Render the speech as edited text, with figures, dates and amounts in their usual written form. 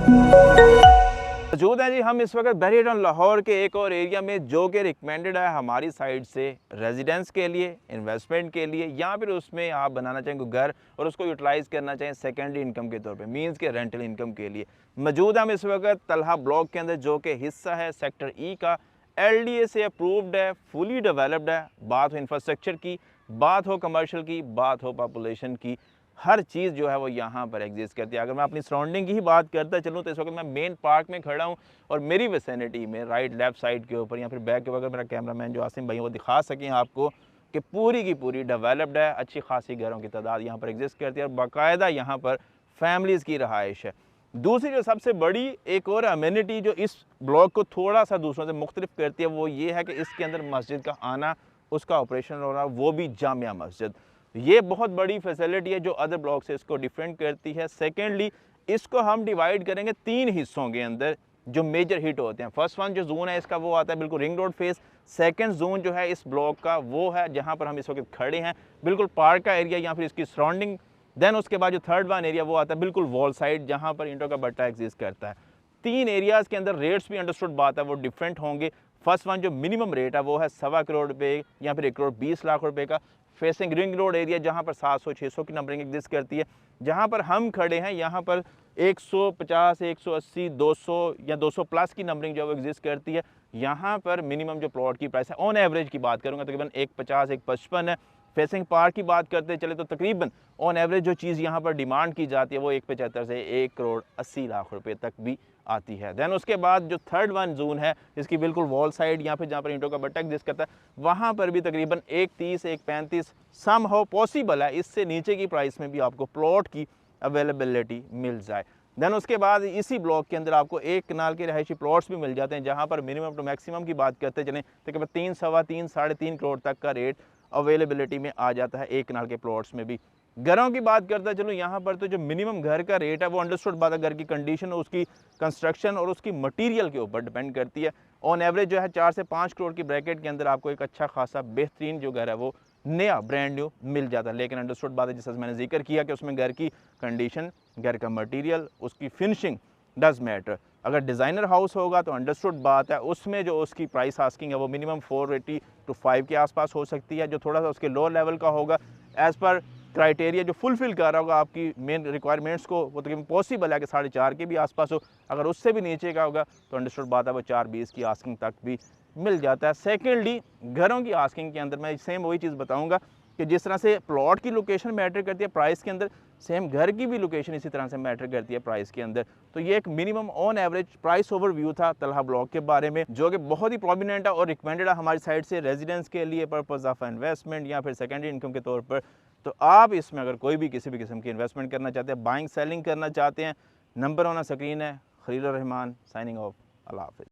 मौजूद हैं जी हम इस वक्त बहरी टाउन लाहौर के एक और एरिया में, जो कि रिकमेंडेड है हमारी साइड से रेजिडेंस के लिए, इन्वेस्टमेंट के लिए, या फिर उसमें आप बनाना चाहेंगे घर और उसको यूटिलाइज़ करना चाहें सेकेंडरी इनकम के तौर पे, मींस के रेंटल इनकम के लिए। मौजूद हम इस वक्त तलहा ब्लॉक के अंदर, जो कि हिस्सा है सेक्टर ई का, LDA से अप्रूव्ड है, फुली डेवलप्ड है। बात हो इंफ्रास्ट्रक्चर की, बात हो कमर्शियल की, बात हो पॉपुलेशन की, हर चीज़ जो है वो यहाँ पर एग्जिस्ट करती है। अगर मैं अपनी सराउंडिंग की ही बात करता चलूँ तो इस वक्त मैं मेन पार्क में खड़ा हूँ और मेरी विसिनिटी में राइट लेफ्ट साइड के ऊपर या फिर बैक के ऊपर, मेरा कैमरामैन जो आसिम भाई वो दिखा सकें आपको कि पूरी की पूरी डेवलप्ड है। अच्छी खासी घरों की तादाद यहाँ पर एग्जिस्ट करती है और बाकायदा यहाँ पर फैमिलीज़ की रहाइश है। दूसरी जो सबसे बड़ी एक और अमेनिटी जो इस ब्लॉक को थोड़ा सा दूसरों से मुख्तलिफ करती है वो ये है कि इसके अंदर मस्जिद का आना, उसका ऑपरेशन होना, वो भी जामिया मस्जिद। ये बहुत बड़ी फैसिलिटी है जो अदर ब्लॉक से इसको डिफरेंट करती है। सेकेंडली, इसको हम डिवाइड करेंगे 3 हिस्सों के अंदर जो मेजर हिट होते हैं। फर्स्ट वन जो जोन है इसका वो आता है बिल्कुल ring road face. Second zone जो है इस ब्लॉक का वो है जहां पर हम इस वक्त खड़े हैं, बिल्कुल पार्क का एरिया या फिर इसकी सराउंडिंग। देन उसके बाद जो थर्ड वन एरिया वो आता है बिल्कुल वॉल साइड, जहां पर ईंटों का भट्टा एग्जिस्ट करता है। 3 एरियाज़ के अंदर रेट्स भी अंडरस्टूड बात है वो डिफरेंट होंगे। फर्स्ट वन जो मिनिमम रेट है वो है 1.25 करोड़ रुपये या फिर 1 करोड़ 20 लाख रुपए का, फेसिंग रिंग रोड एरिया, जहां पर 700-600 की नंबरिंग एग्जिस्ट करती है। जहां पर हम खड़े हैं यहाँ पर 150, 180, 200 या 200 प्लस की नंबरिंग जो है वो एग्जिस्ट करती है। यहाँ पर मिनिमम जो प्लॉट की प्राइस है ऑन एवरेज की बात करूँगा तकरीबन 150, 155 है। फेसिंग पार्क की बात करते चले तो तकरीबन ऑन एवरेज जो चीज़ यहाँ पर डिमांड की जाती है वो 175 से 1 करोड़ 80 लाख रुपए तक भी आती है। देन उसके बाद जो थर्ड वन जोन है इसकी बिल्कुल वॉल साइड या फिर जहाँ पर ईंटों का भट्टा एग्जिस्ट करता है, वहाँ पर भी तकरीबन 130, 135 सम हो पॉसिबल है इससे नीचे की प्राइस में भी आपको प्लॉट की अवेलेबिलिटी मिल जाए। देन उसके बाद इसी ब्लॉक के अंदर आपको 1 कनाल के रहायशी प्लॉट्स भी मिल जाते हैं, जहाँ पर मिनिमम टू मैक्सिमम की बात करते चलें तकरीबन 3, सवा 3, 3.5 करोड़ तक का रेट अवेलेबिलिटी में आ जाता है 1 कनाल के प्लॉट्स में भी। घरों की बात करता चलो यहाँ पर तो जो मिनिमम घर का रेट है वो अंडरस्टूड बात है, घर की कंडीशन, उसकी कंस्ट्रक्शन और उसकी मटेरियल के ऊपर डिपेंड करती है। ऑन एवरेज जो है 4 से 5 करोड़ की ब्रैकेट के अंदर आपको एक अच्छा खासा बेहतरीन जो घर है वो नया ब्रांड न्यू मिल जाता है। लेकिन अंडरस्टूड बात है, जैसा मैंने जिक्र किया कि उसमें घर की कंडीशन, घर का मटेरियल, उसकी फिनिशिंग डज मैटर। अगर डिज़ाइनर हाउस होगा तो अंडरस्टूड बात है उसमें जो उसकी प्राइस आस्किंग है वो मिनिमम 480 to 5 के आसपास हो सकती है। जो थोड़ा सा उसके लो लेवल का होगा एज़ पर क्राइटेरिया जो फुलफिल कर रहा होगा आपकी मेन रिक्वायरमेंट्स को, वो तकरीबन पॉसिबल है कि 4.5 के भी आसपास हो। अगर उससे भी नीचे का होगा तो अंडरस्टूड बात है वो 4.20 की आस्किंग तक भी मिल जाता है। सेकेंडली, घरों की आस्किंग के अंदर मैं सेम वही चीज़ बताऊंगा कि जिस तरह से प्लॉट की लोकेशन मैटर करती है प्राइस के अंदर, सेम घर की भी लोकेशन इसी तरह से मैटर करती है प्राइस के अंदर। तो ये एक minimum on average price overview था तलहा ब्लॉक के बारे में, जो कि बहुत ही प्रोमिनेंट है और रिकमेंडेड है हमारी साइड से रेजिडेंस के लिए, पर्पज़ ऑफ इन्वेस्टमेंट या फिर सेकेंडरी इनकम के तौर पर। तो आप इसमें अगर कोई भी किसी भी किस्म की इन्वेस्टमेंट करना चाहते हैं, बाइंग सेलिंग करना चाहते हैं, नंबर ऑन स्क्रीन है। Khalil Rahman signing off. अल्लाह हाफ़िज़।